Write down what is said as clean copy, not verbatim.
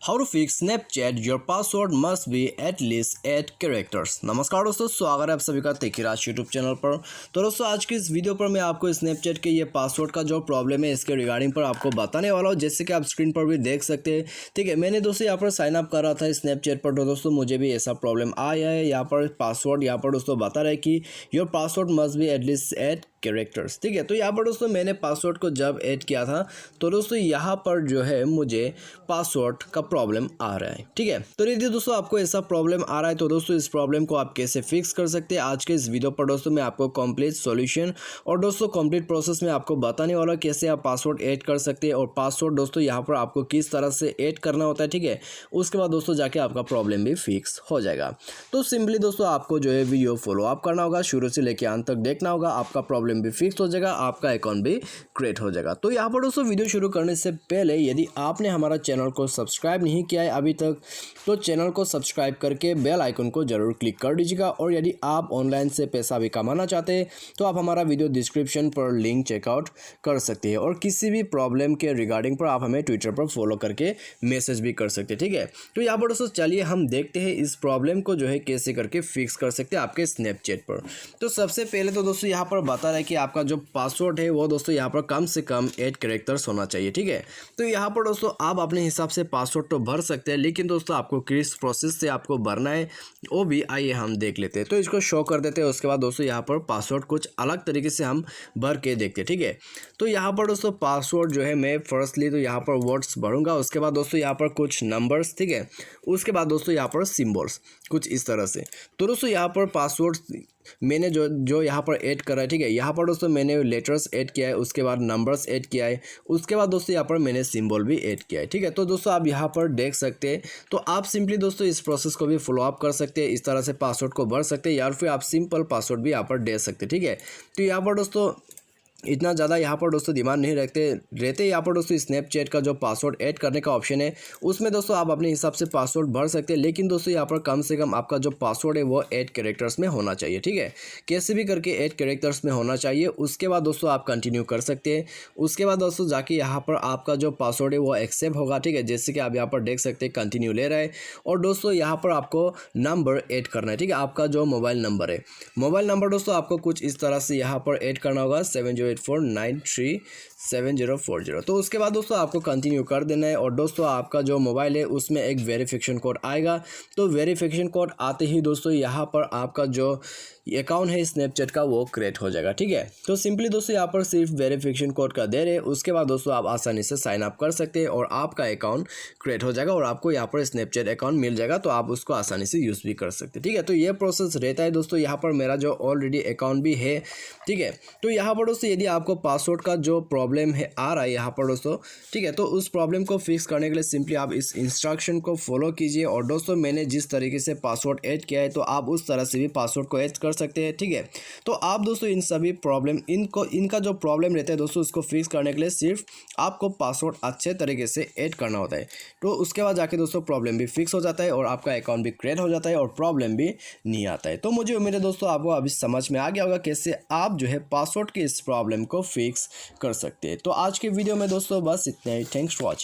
How to fix Snapchat your password must be at least 8 characters. नमस्कार दोस्तों, स्वागत है आप सभी का तेकीराज यूट्यूब चैनल पर। तो दोस्तों आज की इस वीडियो पर मैं आपको स्नैपचैट के ये पासवर्ड का जो प्रॉब्लम है इसके रिगार्डिंग पर आपको बताने वाला हूँ। जैसे कि आप स्क्रीन पर भी देख सकते हैं। ठीक है, मैंने दोस्तों यहाँ पर साइन अप कर रहा था स्नैपचैट पर, तो दोस्तों मुझे भी ऐसा प्रॉब्लम आया है। यहाँ पर पासवर्ड यहाँ पर दोस्तों बता रहा है कि your password must be at least 8 characters. ठीक है, तो यहाँ पर दोस्तों मैंने पासवर्ड को जब ऐड किया था तो दोस्तों यहाँ पर जो है मुझे पासवर्ड का प्रॉब्लम आ रहा है। ठीक है, तो यदि दोस्तों आपको ऐसा प्रॉब्लम आ रहा है तो दोस्तों इस प्रॉब्लम को आप कैसे फिक्स कर सकते हैं, आज के इस वीडियो पर दोस्तों मैं आपको कंप्लीट सॉल्यूशन और दोस्तों कंप्लीट प्रोसेस में आपको बताने वाला कैसे आप पासवर्ड ऐड कर सकते हैं और पासवर्ड दोस्तों यहाँ पर आपको किस तरह से ऐड करना होता है। ठीक है, उसके बाद दोस्तों जाके आपका प्रॉब्लम भी फिक्स हो जाएगा। तो सिंपली दोस्तों आपको जो है वीडियो फॉलो अप करना होगा, शुरू से लेकर अंत तक देखना होगा, आपका प्रॉब्लम भी फिक्स हो जाएगा, आपका अकाउंट भी क्रिएट हो जाएगा। तो यहाँ पर दोस्तों वीडियो शुरू करने से पहले यदि आपने हमारा चैनल को सब्सक्राइब नहीं किया है अभी तक तो चैनल को सब्सक्राइब करके बेल आइकन को जरूर क्लिक कर दीजिएगा। और यदि आप ऑनलाइन से पैसा भी कमाना चाहते हैं तो आप हमारा वीडियो डिस्क्रिप्शन पर लिंक चेकआउट कर सकते हैं। और किसी भी प्रॉब्लम के रिगार्डिंग पर आप हमें ट्विटर पर फॉलो करके मैसेज भी कर सकते हैं। ठीक है, तो यहाँ पर दोस्तों चलिए हम देखते हैं इस प्रॉब्लम को जो है कैसे करके फिक्स कर सकते हैं आपके स्नैपचैट पर। तो सबसे पहले तो दोस्तों यहाँ पर बता रहा है कि आपका जो पासवर्ड है वो दोस्तों यहाँ पर कम से कम 8 कैरेक्टर्स होना चाहिए। ठीक है, तो यहाँ पर दोस्तों आप अपने हिसाब से पासवर्ड तो भर सकते हैं, लेकिन दोस्तों आपको किस प्रोसेस से आपको भरना है वो भी आइए हम देख लेते हैं। तो इसको शो कर देते हैं, उसके बाद दोस्तों यहाँ पर पासवर्ड कुछ अलग तरीके से हम भर के देखते हैं। ठीक है, तो यहाँ पर दोस्तों पासवर्ड जो है मैं फर्स्टली तो यहाँ पर वर्ड्स भरूंगा, उसके बाद दोस्तों यहाँ पर कुछ नंबर्स। ठीक है, उसके बाद दोस्तों यहाँ पर सिम्बल्स कुछ इस तरह से। तो दोस्तों यहाँ पर पासवर्ड मैंने जो यहाँ पर ऐड करा है। ठीक है, यहाँ पर दोस्तों मैंने लेटर्स ऐड किया है, उसके बाद नंबर्स ऐड किया है, उसके बाद दोस्तों यहाँ पर मैंने सिंबल भी ऐड किया है। ठीक है, तो दोस्तों आप यहाँ पर देख सकते हैं। तो आप सिंपली दोस्तों इस प्रोसेस को भी फॉलो अप कर सकते हैं, इस तरह से पासवर्ड को भर सकते हैं, या फिर आप सिंपल पासवर्ड भी यहाँ पर दे सकते हैं। ठीक है, तो यहाँ पर दोस्तों इतना ज़्यादा यहाँ पर दोस्तों दिमाग नहीं रहते यहाँ पर दोस्तों स्नैपचैट का जो पासवर्ड ऐड करने का ऑप्शन है उसमें दोस्तों आप अपने हिसाब से पासवर्ड भर सकते हैं, लेकिन दोस्तों यहाँ पर कम से कम आपका जो पासवर्ड है वो 8 कैरेक्टर्स में होना चाहिए। ठीक है, कैसे भी करके 8 कैरेक्टर्स में होना चाहिए। उसके बाद दोस्तों आप कंटिन्यू कर सकते हैं। उसके बाद दोस्तों जाके यहाँ पर आपका जो पासवर्ड है वो एक्सेप्ट होगा। ठीक है, जैसे कि आप यहाँ पर देख सकते हैं कंटिन्यू ले रहा है। और दोस्तों यहाँ पर आपको नंबर ऐड करना है। ठीक है, आपका जो मोबाइल नंबर है, मोबाइल नंबर दोस्तों आपको कुछ इस तरह से यहाँ पर ऐड करना होगा 7084937040। तो उसके बाद दोस्तों आपको कंटिन्यू कर देना है। और दोस्तों आपका जो मोबाइल है उसमें एक वेरिफिकेशन कोड आएगा। तो वेरिफिकेशन कोड आते ही दोस्तों यहाँ पर आपका जो अकाउंट है स्नैपचैट का वो क्रिएट हो जाएगा। ठीक है, तो सिंपली दोस्तों यहाँ पर सिर्फ वेरिफिकेशन कोड का दे रहे, उसके बाद दोस्तों आप आसानी से साइन अप कर सकते हैं और आपका अकाउंट क्रिएट हो जाएगा और आपको यहाँ पर स्नैपचैट अकाउंट मिल जाएगा, तो आप उसको आसानी से यूज़ भी कर सकते हैं। ठीक है, तो ये प्रोसेस रहता है दोस्तों। यहाँ पर मेरा जो ऑलरेडी अकाउंट भी है। ठीक है, तो यहाँ पर दोस्तों यदि आपको पासवर्ड का जो प्रॉब्लम है आ रहा है यहाँ पर दोस्तों, ठीक है, तो उस प्रॉब्लम को फिक्स करने के लिए सिंपली आप इस इंस्ट्रक्शन को फॉलो कीजिए। और दोस्तों मैंने जिस तरीके से पासवर्ड ऐड किया है तो आप उस तरह से भी पासवर्ड को ऐड कर सकते हैं। ठीक है, तो आप दोस्तों इन सभी प्रॉब्लम इनका जो प्रॉब्लम रहता है दोस्तों उसको फिक्स करने के लिए सिर्फ आपको पासवर्ड अच्छे तरीके से ऐड करना होता है। तो उसके बाद जाके दोस्तों प्रॉब्लम भी फिक्स हो जाता है और आपका अकाउंट भी क्रिएट हो जाता है और प्रॉब्लम भी नहीं आता है। तो मुझे उम्मीद है दोस्तों आपको अभी समझ में आ गया होगा कैसे आप जो है पासवर्ड की इस प्रॉब्लम को फिक्स कर सकते हैं। तो आज के वीडियो में दोस्तों बस इतना ही। Thanks for watching.